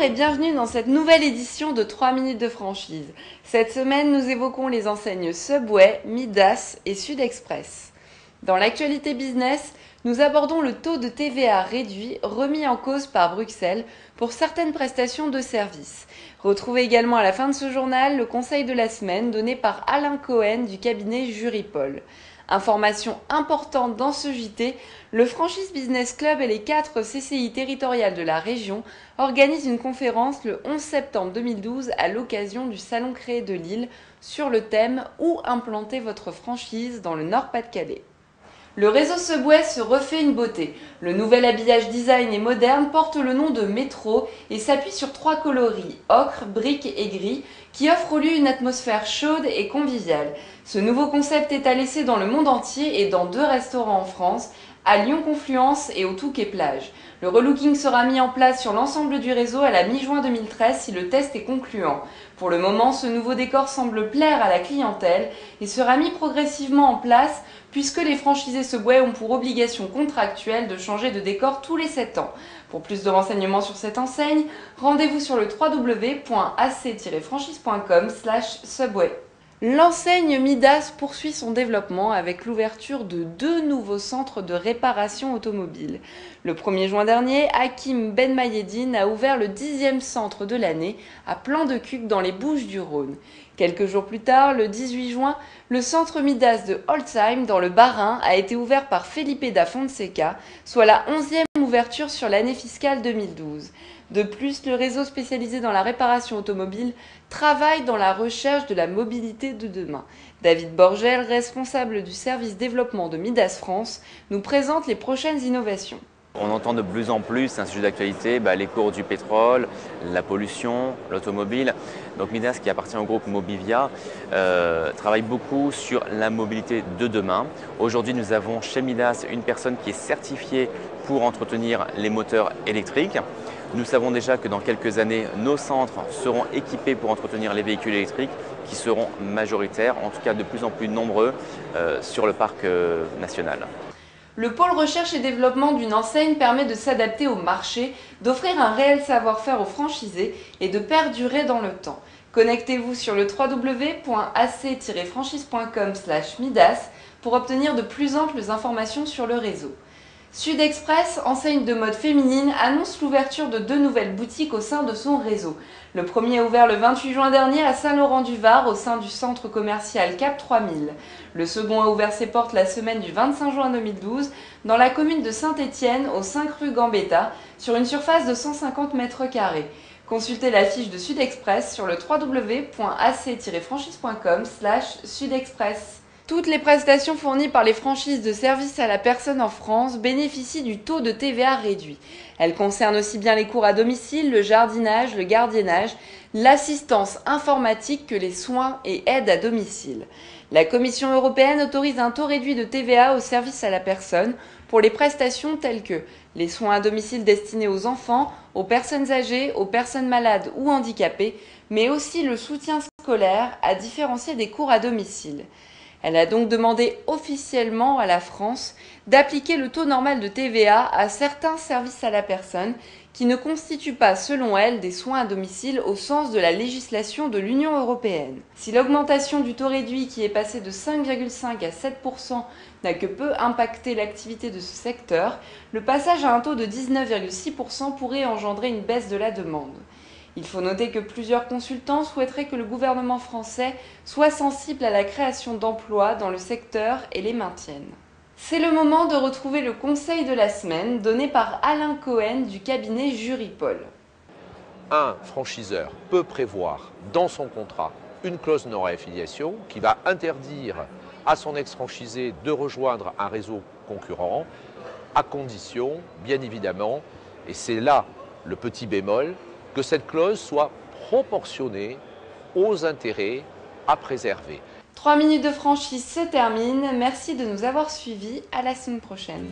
et bienvenue dans cette nouvelle édition de 3 minutes de franchise. Cette semaine, nous évoquons les enseignes Subway, Midas et Sud Express. Dans l'actualité business, nous abordons le taux de TVA réduit remis en cause par Bruxelles pour certaines prestations de services. Retrouvez également à la fin de ce journal le conseil de la semaine donné par Alain Cohen du cabinet Juripol. Information importante dans ce JT, le Franchise Business Club et les 4 CCI territoriales de la région organisent une conférence le 11 septembre 2012 à l'occasion du Salon Créé de Lille sur le thème « Où implanter votre franchise dans le Nord-Pas-de-Calais ». Le réseau Subway se refait une beauté. Le nouvel habillage design et moderne porte le nom de Métro et s'appuie sur 3 coloris, ocre, brique et gris, qui offrent au lieu une atmosphère chaude et conviviale. Ce nouveau concept est à laisser dans le monde entier et dans 2 restaurants en France, à Lyon Confluence et au Touquet Plage. Le relooking sera mis en place sur l'ensemble du réseau à la mi-juin 2013 si le test est concluant. Pour le moment, ce nouveau décor semble plaire à la clientèle et sera mis progressivement en place puisque les franchisés Subway ont pour obligation contractuelle de changer de décor tous les 7 ans. Pour plus de renseignements sur cette enseigne, rendez-vous sur le www.ac-franchise.com/subway. L'enseigne Midas poursuit son développement avec l'ouverture de 2 nouveaux centres de réparation automobile. Le 1er juin dernier, Hakim Ben Mayedine a ouvert le 10e centre de l'année à Plan-de-Cuc dans les Bouches-du-Rhône. Quelques jours plus tard, le 18 juin, le centre Midas de Holzheim dans le Bas-Rhin a été ouvert par Felipe da Fonseca, soit la 11e ouverture sur l'année fiscale 2012. De plus, le réseau spécialisé dans la réparation automobile travaille dans la recherche de la mobilité de demain. David Borgel, responsable du service développement de Midas France, nous présente les prochaines innovations. On entend de plus en plus, c'est un sujet d'actualité, les cours du pétrole, la pollution, l'automobile. Donc Midas, qui appartient au groupe Mobivia, travaille beaucoup sur la mobilité de demain. Aujourd'hui, nous avons chez Midas une personne qui est certifiée pour entretenir les moteurs électriques. Nous savons déjà que dans quelques années, nos centres seront équipés pour entretenir les véhicules électriques qui seront majoritaires, en tout cas de plus en plus nombreux sur le parc national. Le pôle recherche et développement d'une enseigne permet de s'adapter au marché, d'offrir un réel savoir-faire aux franchisés et de perdurer dans le temps. Connectez-vous sur le www.ac-franchise.com/midas pour obtenir de plus amples informations sur le réseau. Sud Express, enseigne de mode féminine, annonce l'ouverture de 2 nouvelles boutiques au sein de son réseau. Le premier a ouvert le 28 juin dernier à Saint-Laurent-du-Var au sein du centre commercial Cap 3000. Le second a ouvert ses portes la semaine du 25 juin 2012 dans la commune de Saint-Étienne au 5 rue Gambetta sur une surface de 150 m². Consultez la fiche de Sud Express sur le www.ac-franchise.com/sudexpress. Toutes les prestations fournies par les franchises de services à la personne en France bénéficient du taux de TVA réduit. Elles concernent aussi bien les cours à domicile, le jardinage, le gardiennage, l'assistance informatique que les soins et aides à domicile. La Commission européenne autorise un taux réduit de TVA aux services à la personne pour les prestations telles que les soins à domicile destinés aux enfants, aux personnes âgées, aux personnes malades ou handicapées, mais aussi le soutien scolaire à différencier des cours à domicile. Elle a donc demandé officiellement à la France d'appliquer le taux normal de TVA à certains services à la personne qui ne constituent pas, selon elle, des soins à domicile au sens de la législation de l'Union européenne. Si l'augmentation du taux réduit qui est passé de 5,5 à 7% n'a que peu impacté l'activité de ce secteur, le passage à un taux de 19,6% pourrait engendrer une baisse de la demande. Il faut noter que plusieurs consultants souhaiteraient que le gouvernement français soit sensible à la création d'emplois dans le secteur et les maintienne. C'est le moment de retrouver le conseil de la semaine donné par Alain Cohen du cabinet Juripol. Un franchiseur peut prévoir dans son contrat une clause non-réaffiliation qui va interdire à son ex-franchisé de rejoindre un réseau concurrent à condition, bien évidemment, et c'est là le petit bémol, que cette clause soit proportionnée aux intérêts à préserver. 3 minutes de franchise se terminent. Merci de nous avoir suivis. À la semaine prochaine.